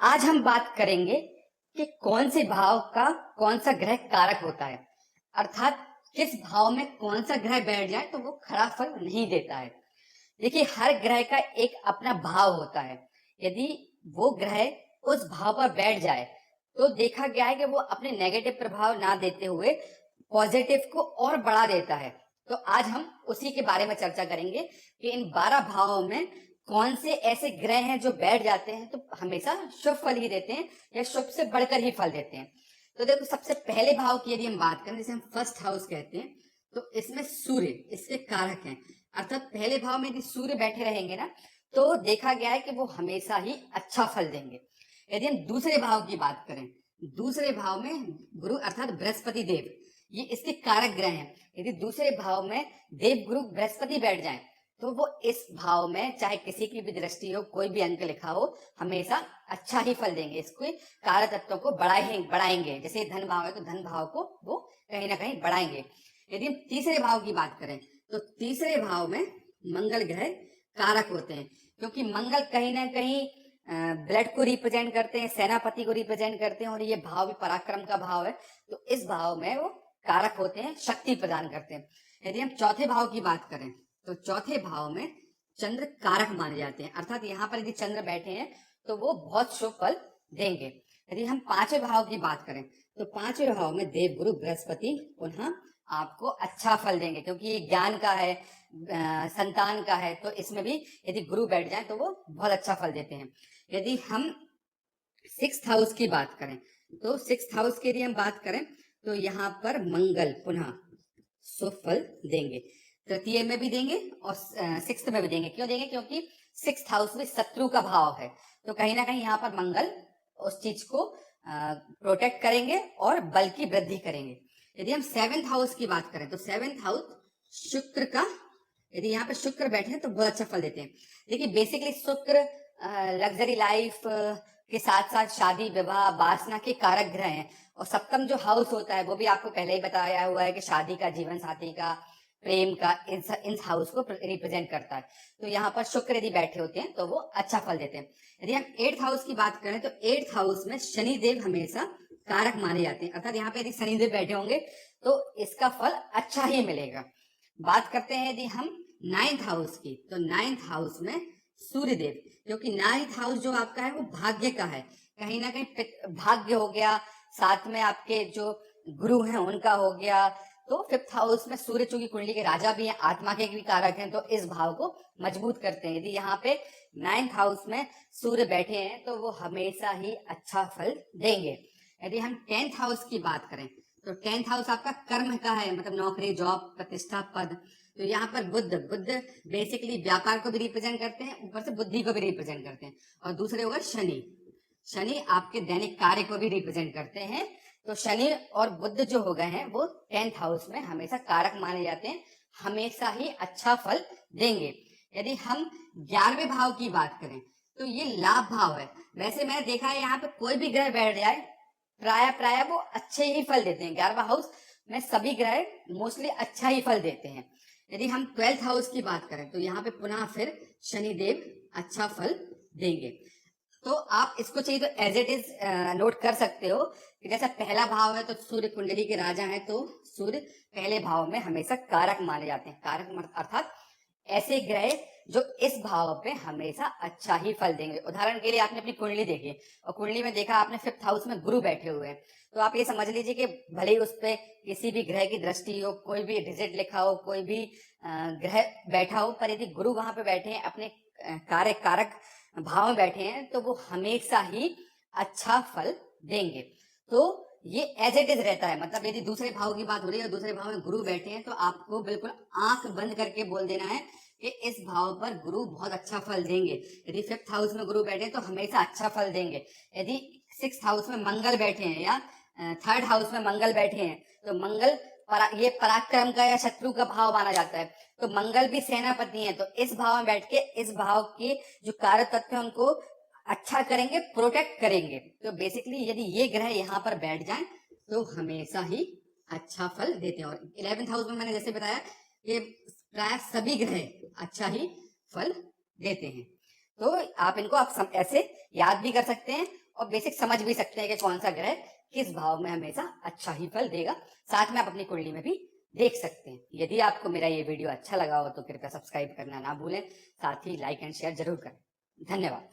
आज हम बात करेंगे कि कौन से भाव का कौन सा ग्रह कारक होता है, अर्थात किस भाव में कौन सा ग्रह बैठ जाए तो वो खराब फल नहीं देता है। देखिए, हर ग्रह का एक अपना भाव होता है। यदि वो ग्रह उस भाव पर बैठ जाए तो देखा गया है कि वो अपने नेगेटिव प्रभाव ना देते हुए पॉजिटिव को और बढ़ा देता है। तो आज हम उसी के बारे में चर्चा करेंगे कि इन 12 भावों में कौन से ऐसे ग्रह हैं जो बैठ जाते हैं तो हमेशा शुभ फल ही देते हैं या शुभ से बढ़कर ही फल देते हैं। तो देखो, सबसे पहले भाव की यदि हम बात करें, जिसे हम फर्स्ट हाउस कहते हैं, तो इसमें सूर्य इसके कारक हैं। अर्थात पहले भाव में यदि सूर्य बैठे रहेंगे ना तो देखा गया है कि वो हमेशा ही अच्छा फल देंगे। यदि हम दूसरे भाव की बात करें, दूसरे भाव में गुरु अर्थात बृहस्पति देव, ये इसके कारक ग्रह हैं। यदि दूसरे भाव में देव गुरु बृहस्पति बैठ जाएं तो वो इस भाव में चाहे किसी की भी दृष्टि हो, कोई भी अंक लिखा हो, हमेशा अच्छा ही फल देंगे। इसके कारक तत्वों को बढ़ाएंगे। जैसे धन भाव है तो धन भाव को वो कहीं ना कहीं बढ़ाएंगे। यदि हम तीसरे भाव की बात करें तो तीसरे भाव में मंगल ग्रह कारक होते हैं, क्योंकि मंगल कहीं ना कहीं ब्लड को रिप्रेजेंट करते हैं, सेनापति को रिप्रेजेंट करते हैं, और ये भाव भी पराक्रम का भाव है। तो इस भाव में वो कारक होते हैं, शक्ति प्रदान करते हैं। यदि हम चौथे भाव की बात करें तो चौथे भाव में चंद्र कारक माने जाते हैं। अर्थात यहाँ पर यदि चंद्र बैठे हैं तो वो बहुत शुभ फल देंगे। यदि हम पांचवें भाव की बात करें तो पांचवें भाव में देव गुरु बृहस्पति पुनः आपको अच्छा फल देंगे, क्योंकि ये ज्ञान का है, संतान का है। तो इसमें भी यदि गुरु बैठ जाए तो वो बहुत अच्छा फल देते हैं। यदि हम सिक्स्थ हाउस की बात करें तो सिक्स्थ हाउस की यदि हम बात करें तो यहाँ पर मंगल पुनः शुभ फल देंगे। तृतीय में भी देंगे और सिक्स्थ में भी देंगे। क्यों देंगे? क्योंकि सिक्स्थ हाउस में शत्रु का भाव है, तो कहीं ना कहीं यहाँ पर मंगल उस चीज को प्रोटेक्ट करेंगे और बल की वृद्धि करेंगे। यदि हम सेवेंथ हाउस की बात करें तो सेवेंथ हाउस शुक्र का, यदि यहाँ पे शुक्र बैठे हैं तो बहुत अच्छा फल देते हैं। देखिए, बेसिकली शुक्र लग्जरी लाइफ के साथ साथ शादी विवाह वासना के कारक ग्रह हैं। और सप्तम जो हाउस होता है वो भी आपको पहले ही बताया हुआ है कि शादी का, जीवन साथी का, प्रेम का, इन हाउस को रिप्रेजेंट करता है। तो यहाँ पर शुक्र यदि बैठे होते हैं तो वो अच्छा फल देते हैं। यदि हम एट्थ हाउस की बात करें तो एट्थ हाउस में शनिदेव हमेशा कारक माने जाते हैं। अर्थात यहाँ पे यदि शनिदेव बैठे होंगे तो इसका फल अच्छा ही मिलेगा। बात करते हैं यदि हम नाइन्थ हाउस की, तो नाइन्थ हाउस में सूर्यदेव, क्योंकि नाइन्थ हाउस जो आपका है वो भाग्य का है। कहीं ना कहीं भाग्य हो गया, साथ में आपके जो गुरु हैं उनका हो गया। तो फिफ्थ हाउस में सूर्य चूंकि कुंडली के राजा भी हैं, आत्मा के भी कारक हैं, तो इस भाव को मजबूत करते हैं। यदि यहाँ पे नाइन्थ हाउस में सूर्य बैठे हैं तो वो हमेशा ही अच्छा फल देंगे। यदि हम टेंथ हाउस की बात करें तो टेंथ हाउस आपका कर्म का है, मतलब नौकरी, जॉब, प्रतिष्ठा, पद। तो यहाँ पर बुद्ध बेसिकली व्यापार को भी रिप्रेजेंट करते हैं, ऊपर से बुद्धि को भी रिप्रेजेंट करते हैं। और दूसरे होगा शनि आपके दैनिक कार्य को भी रिप्रेजेंट करते हैं। तो शनि और बुद्ध जो हो गए हैं वो टेंथ हाउस में हमेशा कारक माने जाते हैं, हमेशा ही अच्छा फल देंगे। यदि हम 11वें भाव की बात करें तो ये लाभ भाव है। वैसे मैंने देखा है यहाँ पे कोई भी ग्रह बैठ जाए प्राय वो अच्छे ही फल देते हैं। 11वां हाउस में सभी ग्रह मोस्टली अच्छा ही फल देते हैं। यदि हम 12th हाउस की बात करें तो यहाँ पे पुनः फिर शनिदेव अच्छा फल देंगे। तो आप इसको चाहिए तो एज इट इज नोट कर सकते हो कि जैसा पहला भाव है तो सूर्य कुंडली के राजा है, तो सूर्य पहले भाव में हमेशा कारक माने जाते हैं। कारक अर्थात ऐसे ग्रह जो इस भाव पे हमेशा अच्छा ही फल देंगे। उदाहरण के लिए आपने अपनी कुंडली देखी और कुंडली में देखा आपने फिफ्थ हाउस में गुरु बैठे हुए हैं, तो आप ये समझ लीजिए कि भले ही उस पे किसी भी ग्रह की दृष्टि हो, कोई भी डिजिट लिखा हो, कोई भी ग्रह बैठा हो, पर यदि गुरु वहां पे बैठे हैं, अपने कारक भाव में बैठे हैं, तो वो हमेशा ही अच्छा फल देंगे। तो ये एज इट इज रहता है। मतलब यदि दूसरे भाव की बात हो रही है और दूसरे भाव में गुरु बैठे हैं तो आपको बिल्कुल आंख बंद करके बोल देना है कि इस भाव पर गुरु बहुत अच्छा फल देंगे। यदि फिफ्थ हाउस में गुरु बैठे हैं तो हमेशा अच्छा फल देंगे। यदि सिक्स्थ हाउस में मंगल बैठे हैं या थर्ड हाउस में मंगल बैठे हैं तो मंगल ये पराक्रम का या शत्रु का भाव माना जाता है। तो मंगल भी सेनापति है, तो इस भाव में बैठ के इस भाव के जो कारक तत्व है उनको अच्छा करेंगे, प्रोटेक्ट करेंगे। तो बेसिकली यदि ये ग्रह यहाँ पर बैठ जाएं तो हमेशा ही अच्छा फल देते हैं। और 11th हाउस में मैंने जैसे बताया कि प्राय सभी ग्रह अच्छा ही फल देते हैं। तो आप इनको ऐसे याद भी कर सकते हैं और बेसिक समझ भी सकते हैं कि कौन सा ग्रह किस भाव में हमेशा अच्छा ही फल देगा। साथ में आप अपनी कुंडली में भी देख सकते हैं। यदि आपको मेरा ये वीडियो अच्छा लगा हो तो कृपया सब्सक्राइब करना ना भूलें, साथ ही लाइक एंड शेयर जरूर करें। धन्यवाद।